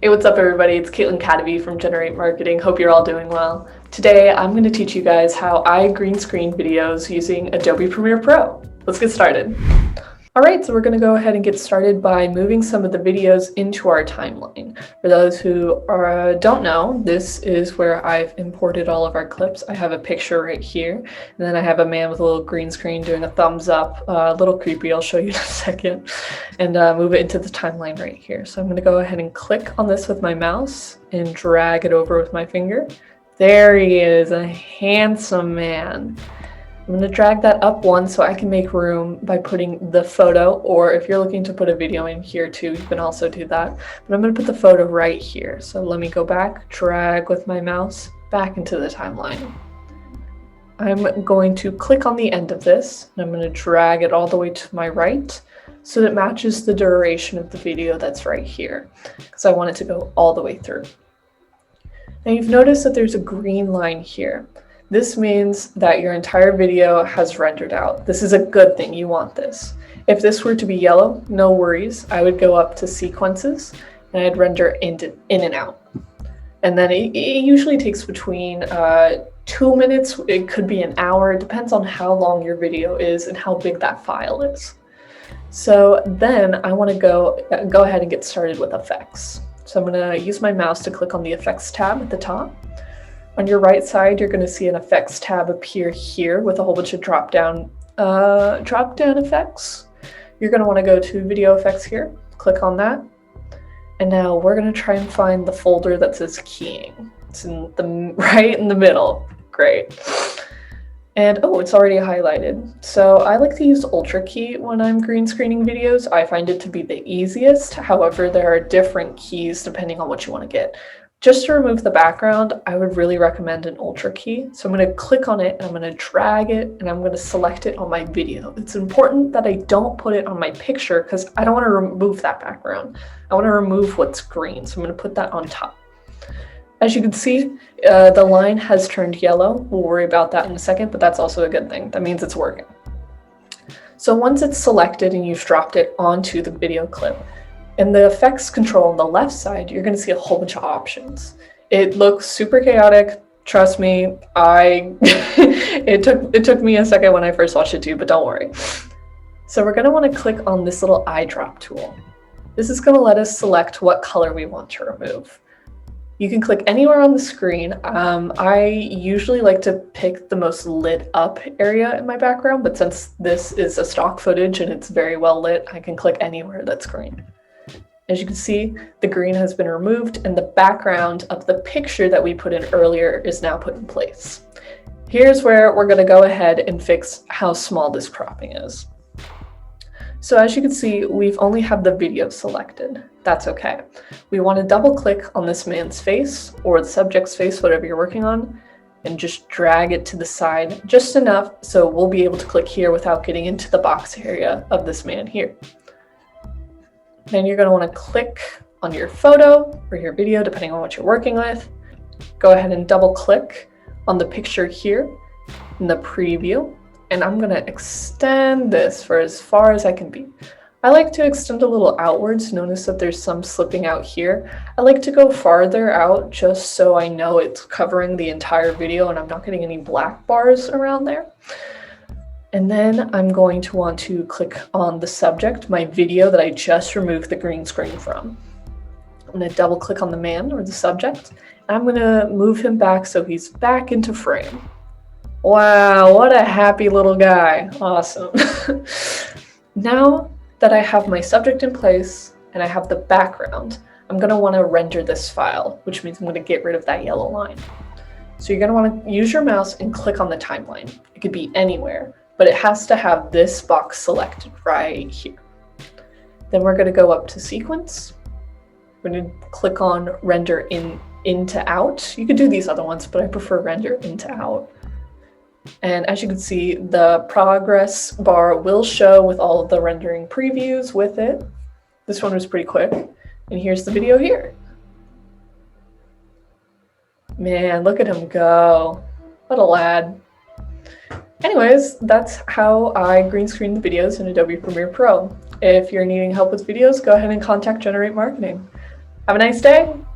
Hey, what's up everybody? It's Kaitlin from Genr8 Marketing. Hope you're all doing well. Today, I'm going to teach you guys how I green screen videos using Adobe Premiere Pro. Let's get started. Alright, so we're going to go ahead and get started by moving some of the videos into our timeline. For those who don't know, this is where I've imported all of our clips. I have a picture right here, and then I have a man with a little green screen doing a thumbs up. A little creepy, I'll show you in a second, and move it into the timeline right here. So I'm going to go ahead and click on this with my mouse and drag it over with my finger. There he is, a handsome man. I'm going to drag that up one so I can make room by putting the photo, or if you're looking to put a video in here too, you can also do that. But I'm going to put the photo right here. So let me go back, drag with my mouse back into the timeline. I'm going to click on the end of this, and I'm going to drag it all the way to my right so that it matches the duration of the video that's right here, because I want it to go all the way through. Now you've noticed that there's a green line here. This means that your entire video has rendered out. This is a good thing, you want this. If this were to be yellow, no worries. I would go up to sequences and I'd render in and out. And then it usually takes between 2 minutes, it could be an hour, it depends on how long your video is and how big that file is. So then I want to go ahead and get started with effects. So I'm going to use my mouse to click on the effects tab at the top. On your right side, you're going to see an effects tab appear here with a whole bunch of drop-down effects. You're going to want to go to video effects here, click on that. And now we're going to try and find the folder that says keying. It's right in the middle. Great. And oh, it's already highlighted. So I like to use Ultra Key when I'm green screening videos. I find it to be the easiest. However, there are different keys depending on what you want to get. Just to remove the background, I would really recommend an Ultra Key. So I'm going to click on it and I'm going to drag it and I'm going to select it on my video. It's important that I don't put it on my picture because I don't want to remove that background. I want to remove what's green, so I'm going to put that on top. As you can see, the line has turned yellow. We'll worry about that in a second, but that's also a good thing. That means it's working. So once it's selected and you've dropped it onto the video clip, in the effects control on the left side, you're going to see a whole bunch of options. It looks super chaotic. Trust me, it took me a second when I first watched it too, but don't worry. So we're going to want to click on this little eyedrop tool. This is going to let us select what color we want to remove. You can click anywhere on the screen. I usually like to pick the most lit up area in my background, but since this is a stock footage and it's very well lit, I can click anywhere that's green. As you can see, the green has been removed and the background of the picture that we put in earlier is now put in place. Here's where we're going to go ahead and fix how small this cropping is. So as you can see, we've only had the video selected. That's okay. We want to double click on this man's face or the subject's face, whatever you're working on, and just drag it to the side just enough so we'll be able to click here without getting into the box area of this man here. Then you're going to want to click on your photo or your video, depending on what you're working with. Go ahead and double click on the picture here in the preview. And I'm going to extend this for as far as I can be. I like to extend a little outwards. Notice that there's some slipping out here. I like to go farther out just so I know it's covering the entire video and I'm not getting any black bars around there. And then I'm going to want to click on the subject, my video that I just removed the green screen from. I'm going to double click on the man or the subject. And I'm going to move him back so he's back into frame. Wow, what a happy little guy. Awesome. Now that I have my subject in place and I have the background, I'm going to want to render this file, which means I'm going to get rid of that yellow line. So you're going to want to use your mouse and click on the timeline. It could be anywhere, but it has to have this box selected right here. Then we're going to go up to sequence. We're going to click on render into out. You could do these other ones, but I prefer render into out. And as you can see, the progress bar will show with all of the rendering previews with it. This one was pretty quick. And here's the video here. Man, look at him go. What a lad. Anyways, that's how I green screen the videos in Adobe Premiere Pro. If you're needing help with videos, go ahead and contact Genr8 Marketing. Have a nice day.